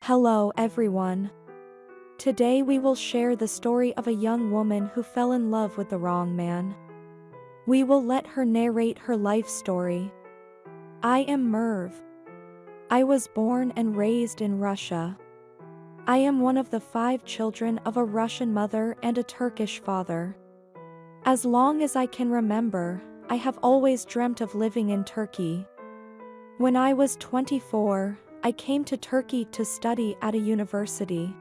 Hello everyone. Today we will share the story of a young woman who fell in love with the wrong man. We will let her narrate her life story. I am Merv. I was born and raised in Russia. I am one of the 5 children of a Russian mother and a Turkish father. As long as I can remember, I have always dreamt of living in Turkey. When I was 24, I came to Turkey to study at a university.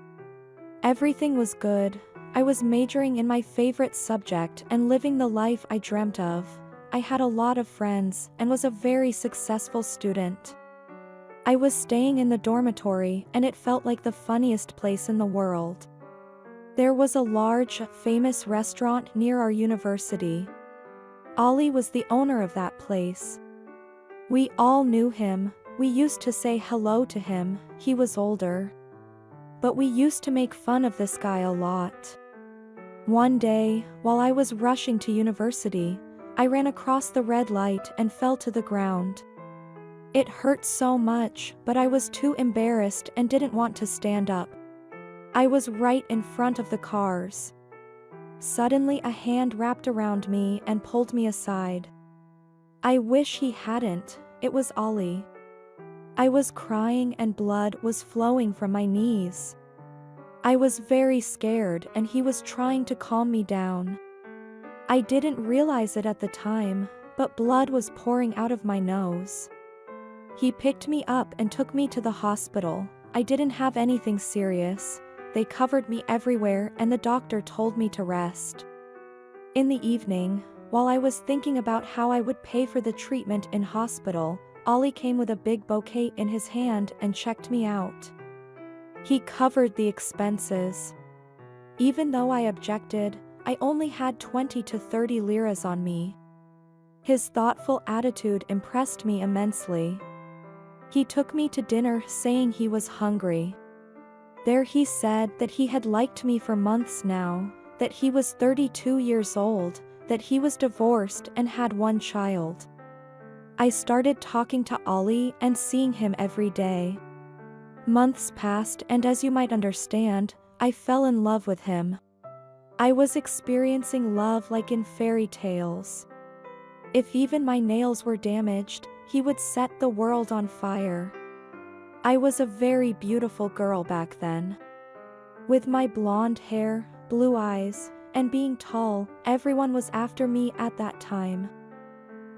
Everything was good. I was majoring in my favorite subject and living the life I dreamt of. I had a lot of friends and was a very successful student. I was staying in the dormitory and it felt like the funniest place in the world. There was a large, famous restaurant near our university. Ali was the owner of that place. We all knew him. We used to say hello to him. He was older. But we used to make fun of this guy a lot. One day, while I was rushing to university, I ran across the red light and fell to the ground. It hurt so much, but I was too embarrassed and didn't want to stand up. I was right in front of the cars. Suddenly a hand wrapped around me and pulled me aside. I wish he hadn't. It was Ali. I was crying and blood was flowing from my knees. I was very scared and he was trying to calm me down. I didn't realize it at the time, but blood was pouring out of my nose. He picked me up and took me to the hospital. I didn't have anything serious. They covered me everywhere and the doctor told me to rest. In the evening, while I was thinking about how I would pay for the treatment in hospital, Ali came with a big bouquet in his hand and checked me out. He covered the expenses. Even though I objected, I only had 20 to 30 liras on me. His thoughtful attitude impressed me immensely. He took me to dinner saying he was hungry. There he said that he had liked me for months now, that he was 32 years old, that he was divorced and had 1 child. I started talking to Ali and seeing him every day. Months passed and as you might understand, I fell in love with him. I was experiencing love like in fairy tales. If even my nails were damaged, he would set the world on fire. I was a very beautiful girl back then. With my blonde hair, blue eyes, and being tall, everyone was after me at that time.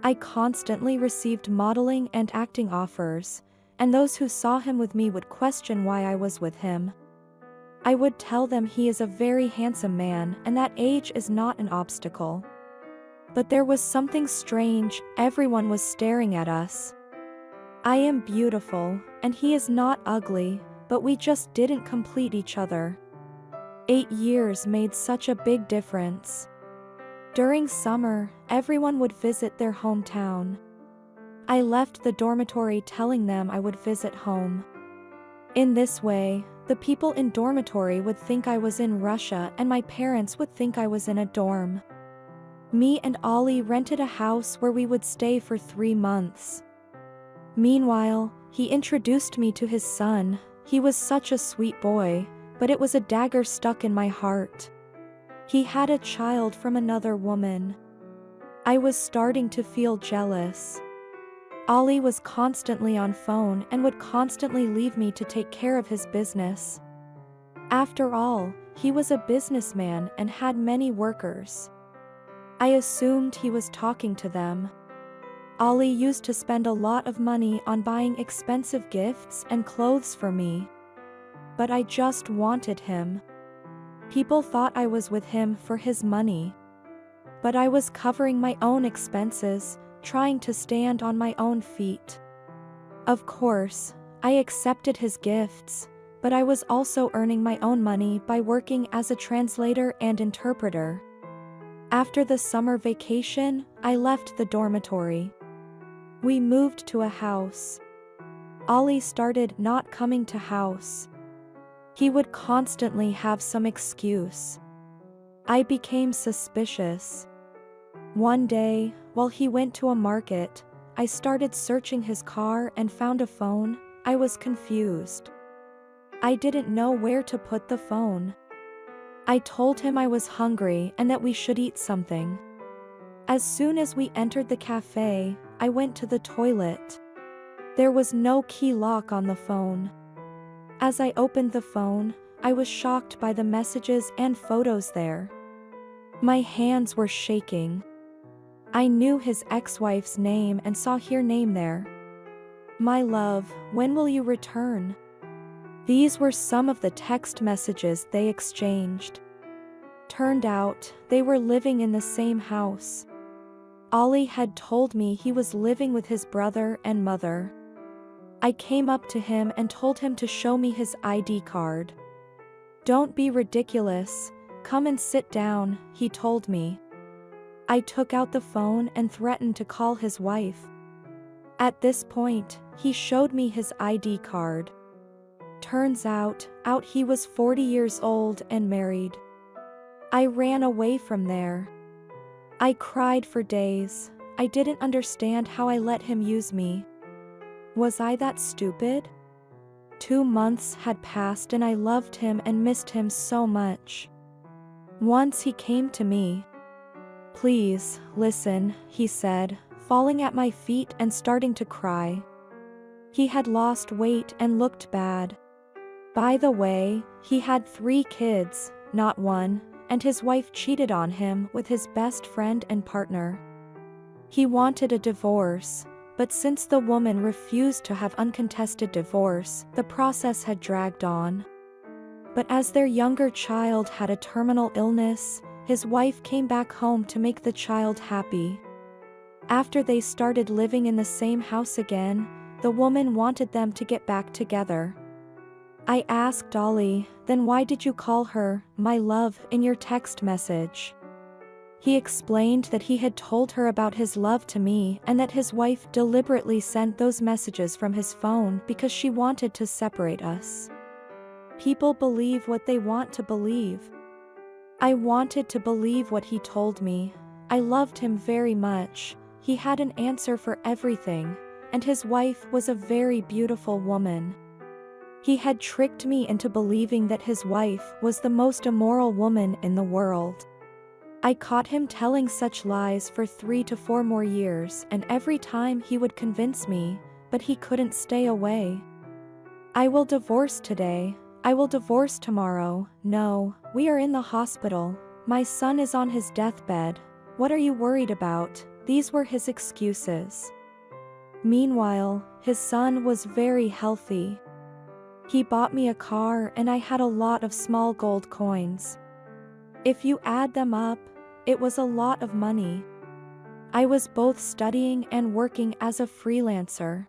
I constantly received modeling and acting offers, and those who saw him with me would question why I was with him. I would tell them he is a very handsome man and that age is not an obstacle. But there was something strange. Everyone was staring at us. I am beautiful, and he is not ugly, but we just didn't complete each other. 8 years made such a big difference. During summer, everyone would visit their hometown. I left the dormitory telling them I would visit home. In this way, the people in dormitory would think I was in Russia and my parents would think I was in a dorm. Me and Ali rented a house where we would stay for 3 months. Meanwhile, he introduced me to his son. He was such a sweet boy, but it was a dagger stuck in my heart. He had a child from another woman. I was starting to feel jealous. Ali was constantly on phone and would constantly leave me to take care of his business. After all, he was a businessman and had many workers. I assumed he was talking to them. Ali used to spend a lot of money on buying expensive gifts and clothes for me. But I just wanted him. People thought I was with him for his money. But I was covering my own expenses, trying to stand on my own feet. Of course, I accepted his gifts, but I was also earning my own money by working as a translator and interpreter. After the summer vacation, I left the dormitory. We moved to a house. Ali started not coming to house. He would constantly have some excuse. I became suspicious. One day, while he went to a market, I started searching his car and found a phone. I was confused. I didn't know where to put the phone. I told him I was hungry and that we should eat something. As soon as we entered the cafe, I went to the toilet. There was no key lock on the phone. As I opened the phone, I was shocked by the messages and photos there. My hands were shaking. I knew his ex-wife's name and saw her name there. "My love, when will you return?" These were some of the text messages they exchanged. Turned out, they were living in the same house. Ollie had told me he was living with his brother and mother. I came up to him and told him to show me his ID card. "Don't be ridiculous, come and sit down," he told me. I took out the phone and threatened to call his wife. At this point, he showed me his ID card. Turns out he was 40 years old and married. I ran away from there. I cried for days. I didn't understand how I let him use me. Was I that stupid? 2 months had passed and I loved him and missed him so much. Once he came to me. "Please, listen," he said, falling at my feet and starting to cry. He had lost weight and looked bad. By the way, he had 3 kids, not 1, and his wife cheated on him with his best friend and partner. He wanted a divorce, but since the woman refused to have uncontested divorce, the process had dragged on. But as their younger child had a terminal illness, his wife came back home to make the child happy. After they started living in the same house again, the woman wanted them to get back together. I asked Ollie, "Then why did you call her, 'my love,' in your text message?" He explained that he had told her about his love to me and that his wife deliberately sent those messages from his phone because she wanted to separate us. People believe what they want to believe. I wanted to believe what he told me. I loved him very much. He had an answer for everything, and his wife was a very beautiful woman. He had tricked me into believing that his wife was the most immoral woman in the world. I caught him telling such lies for 3 to 4 more years, and every time he would convince me, but he couldn't stay away. "I will divorce today. I will divorce tomorrow. No, we are in the hospital. My son is on his deathbed. What are you worried about?" These were his excuses. Meanwhile, his son was very healthy. He bought me a car and I had a lot of small gold coins. If you add them up, it was a lot of money. I was both studying and working as a freelancer.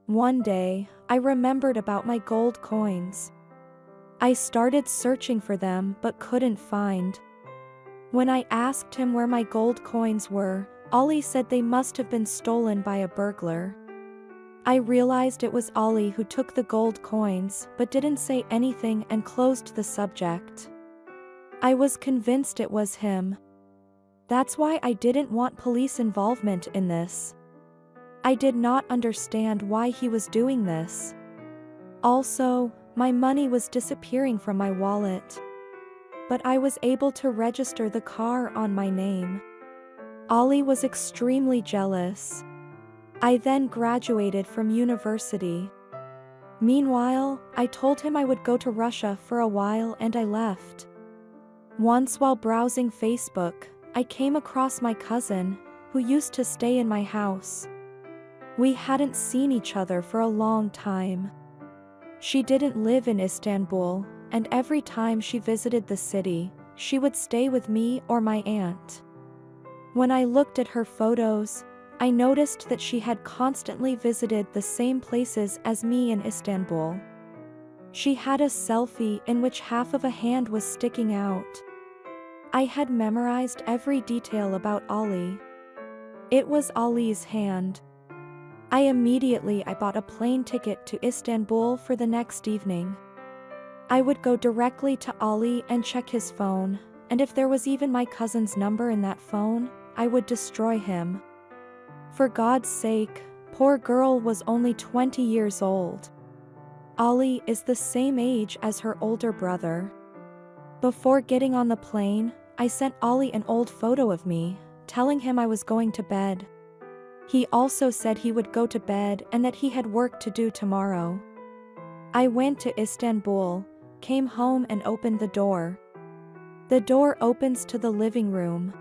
One day, I remembered about my gold coins. I started searching for them but couldn't find. When I asked him where my gold coins were, Ollie said they must have been stolen by a burglar. I realized it was Ollie who took the gold coins but didn't say anything and closed the subject. I was convinced it was him. That's why I didn't want police involvement in this. I did not understand why he was doing this. Also, my money was disappearing from my wallet. But I was able to register the car on my name. Ollie was extremely jealous. I then graduated from university. Meanwhile, I told him I would go to Russia for a while and I left. Once while browsing Facebook, I came across my cousin, who used to stay in my house. We hadn't seen each other for a long time. She didn't live in Istanbul, and every time she visited the city, she would stay with me or my aunt. When I looked at her photos, I noticed that she had constantly visited the same places as me in Istanbul. She had a selfie in which half of a hand was sticking out. I had memorized every detail about Ollie. It was Ollie's hand. I bought a plane ticket to Istanbul for the next evening. I would go directly to Ollie and check his phone, and if there was even my cousin's number in that phone, I would destroy him. For God's sake, poor girl was only 20 years old. Ollie is the same age as her older brother. Before getting on the plane, I sent Ollie an old photo of me, telling him I was going to bed. He also said he would go to bed and that he had work to do tomorrow. I went to Istanbul, came home and opened the door. The door opens to the living room.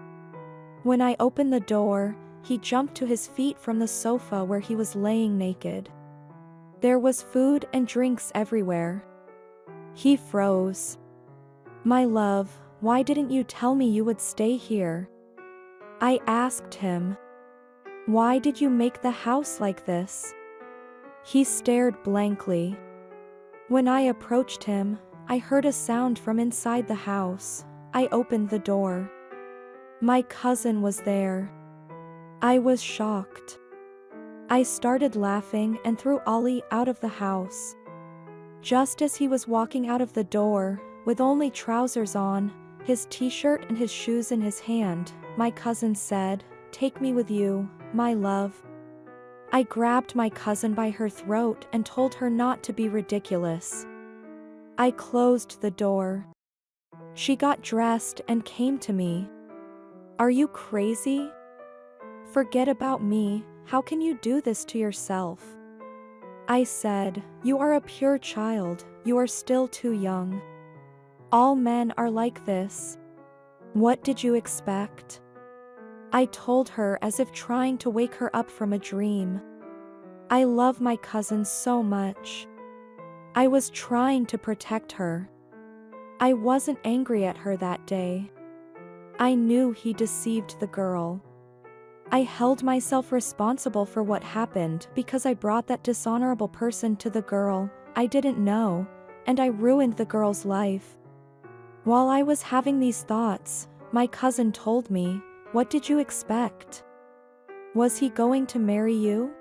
When I opened the door, he jumped to his feet from the sofa where he was laying naked. There was food and drinks everywhere. He froze. "My love, why didn't you tell me you would stay here?" I asked him. "Why did you make the house like this?" He stared blankly. When I approached him, I heard a sound from inside the house. I opened the door. My cousin was there. I was shocked. I started laughing and threw Ollie out of the house. Just as he was walking out of the door, with only trousers on, his t-shirt and his shoes in his hand, my cousin said, "Take me with you, my love." I grabbed my cousin by her throat and told her not to be ridiculous. I closed the door. She got dressed and came to me. "Are you crazy? Forget about me, how can you do this to yourself?" I said, "You are a pure child, you are still too young. All men are like this. What did you expect?" I told her as if trying to wake her up from a dream. I love my cousin so much. I was trying to protect her. I wasn't angry at her that day. I knew he deceived the girl. I held myself responsible for what happened because I brought that dishonorable person to the girl I didn't know, and I ruined the girl's life. While I was having these thoughts, my cousin told me, "What did you expect? Was he going to marry you?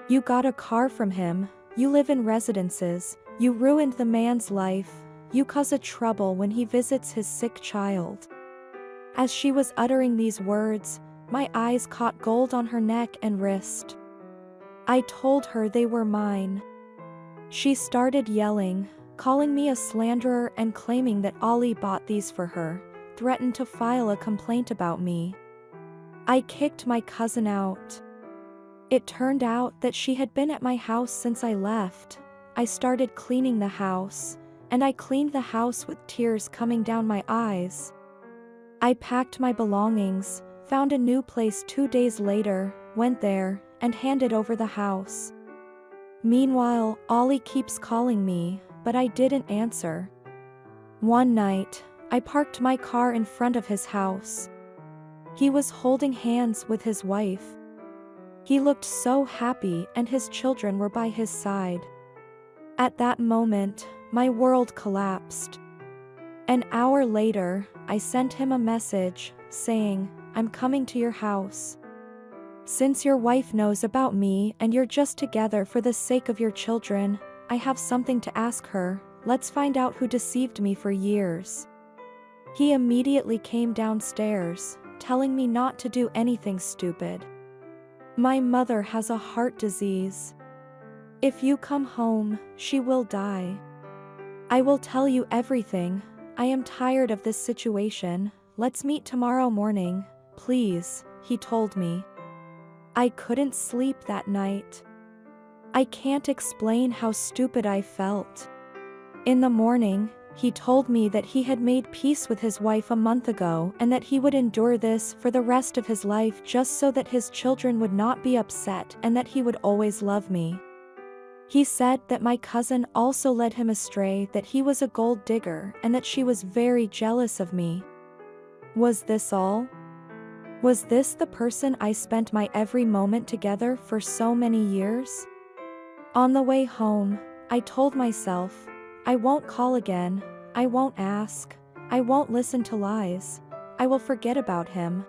You got a car from him, you live in residences, you ruined the man's life, you cause a trouble when he visits his sick child." As she was uttering these words, my eyes caught gold on her neck and wrist. I told her they were mine. She started yelling, calling me a slanderer and claiming that Ollie bought these for her, threatened to file a complaint about me. I kicked my cousin out. It turned out that she had been at my house since I left. I started cleaning the house, and I cleaned the house with tears coming down my eyes. I packed my belongings, found a new place 2 days later, went there, and handed over the house. Meanwhile, Ollie keeps calling me, but I didn't answer. One night, I parked my car in front of his house. He was holding hands with his wife. He looked so happy and his children were by his side. At that moment, my world collapsed. An hour later, I sent him a message, saying, "I'm coming to your house. Since your wife knows about me and you're just together for the sake of your children, I have something to ask her. Let's find out who deceived me for years." He immediately came downstairs, telling me not to do anything stupid. "My mother has a heart disease. If you come home, she will die. I will tell you everything. I am tired of this situation. Let's meet tomorrow morning, please," he told me. I couldn't sleep that night. I can't explain how stupid I felt. In the morning, he told me that he had made peace with his wife a month ago and that he would endure this for the rest of his life just so that his children would not be upset and that he would always love me. He said that my cousin also led him astray, that he was a gold digger and that she was very jealous of me. Was this all? Was this the person I spent my every moment together for so many years? On the way home, I told myself, I won't call again, I won't ask, I won't listen to lies, I will forget about him.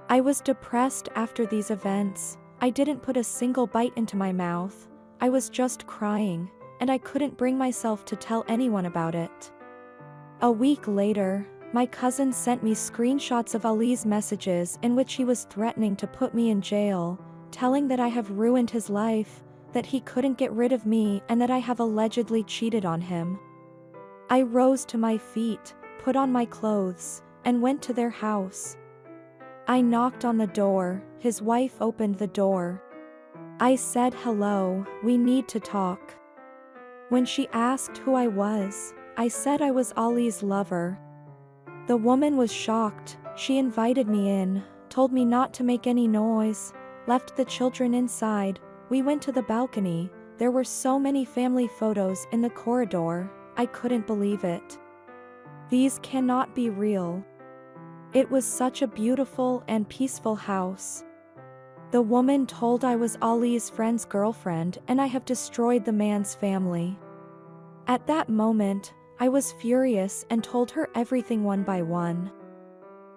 I was depressed after these events. I didn't put a single bite into my mouth. I was just crying, and I couldn't bring myself to tell anyone about it. A week later, my cousin sent me screenshots of Ali's messages in which he was threatening to put me in jail, telling that I have ruined his life, that he couldn't get rid of me and that I have allegedly cheated on him. I rose to my feet, put on my clothes, and went to their house. I knocked on the door, his wife opened the door. I said, "Hello, we need to talk." When she asked who I was, I said I was Ali's lover. The woman was shocked. She invited me in, told me not to make any noise, left the children inside. We went to the balcony. There were so many family photos in the corridor. I couldn't believe it. These cannot be real. It was such a beautiful and peaceful house. The woman told I was Ali's friend's girlfriend and I have destroyed the man's family. At that moment, I was furious and told her everything one by one.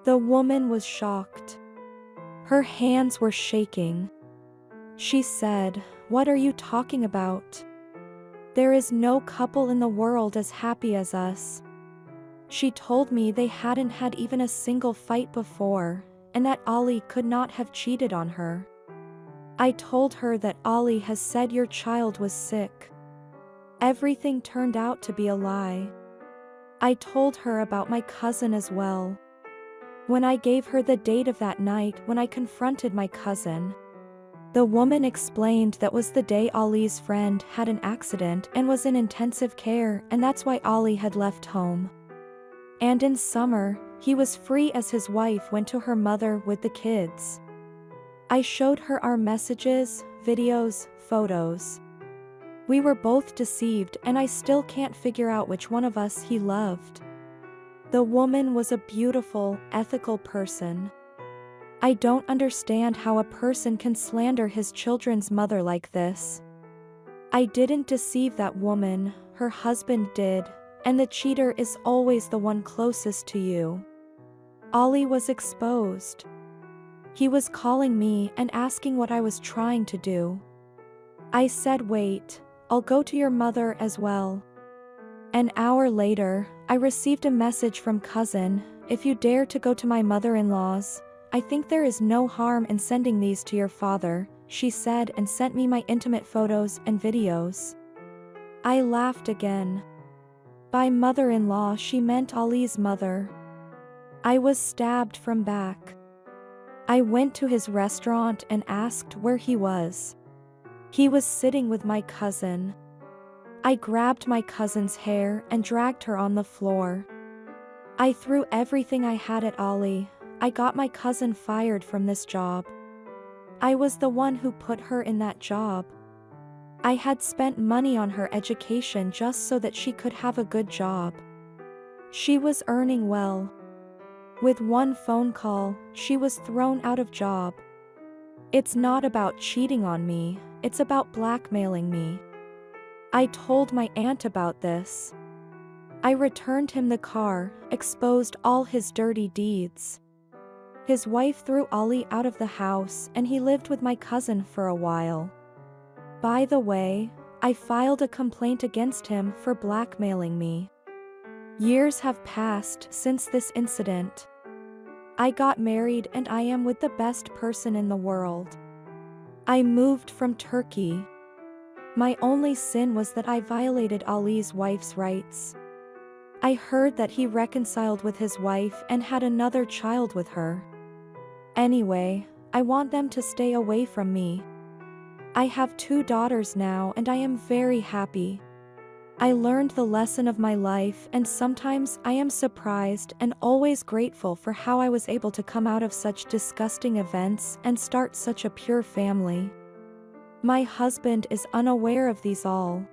The woman was shocked. Her hands were shaking. She said, "What are you talking about? There is no couple in the world as happy as us." She told me they hadn't had even a single fight before, and that Ali could not have cheated on her. I told her that Ali has said your child was sick. Everything turned out to be a lie. I told her about my cousin as well. When I gave her the date of that night when I confronted my cousin, the woman explained that was the day Ali's friend had an accident and was in intensive care, and that's why Ali had left home. And in summer, he was free as his wife went to her mother with the kids. I showed her our messages, videos, photos. We were both deceived and I still can't figure out which one of us he loved. The woman was a beautiful, ethical person. I don't understand how a person can slander his children's mother like this. I didn't deceive that woman, her husband did, and the cheater is always the one closest to you. Ali was exposed. He was calling me and asking what I was trying to do. I said, "Wait, I'll go to your mother as well." An hour later, I received a message from cousin, "If you dare to go to my mother-in-law's, I think there is no harm in sending these to your father," she said, and sent me my intimate photos and videos. I laughed again. By mother-in-law she meant Ali's mother. I was stabbed from back. I went to his restaurant and asked where he was. He was sitting with my cousin. I grabbed my cousin's hair and dragged her on the floor. I threw everything I had at Ali. I got my cousin fired from this job. I was the one who put her in that job. I had spent money on her education just so that she could have a good job. She was earning well. With one phone call, she was thrown out of job. It's not about cheating on me, it's about blackmailing me. I told my aunt about this. I returned him the car, exposed all his dirty deeds. His wife threw Ali out of the house and he lived with my cousin for a while. By the way, I filed a complaint against him for blackmailing me. Years have passed since this incident. I got married and I am with the best person in the world. I moved from Turkey. My only sin was that I violated Ali's wife's rights. I heard that he reconciled with his wife and had another child with her. Anyway, I want them to stay away from me. I have 2 daughters now and I am very happy. I learned the lesson of my life and sometimes I am surprised and always grateful for how I was able to come out of such disgusting events and start such a pure family. My husband is unaware of these all.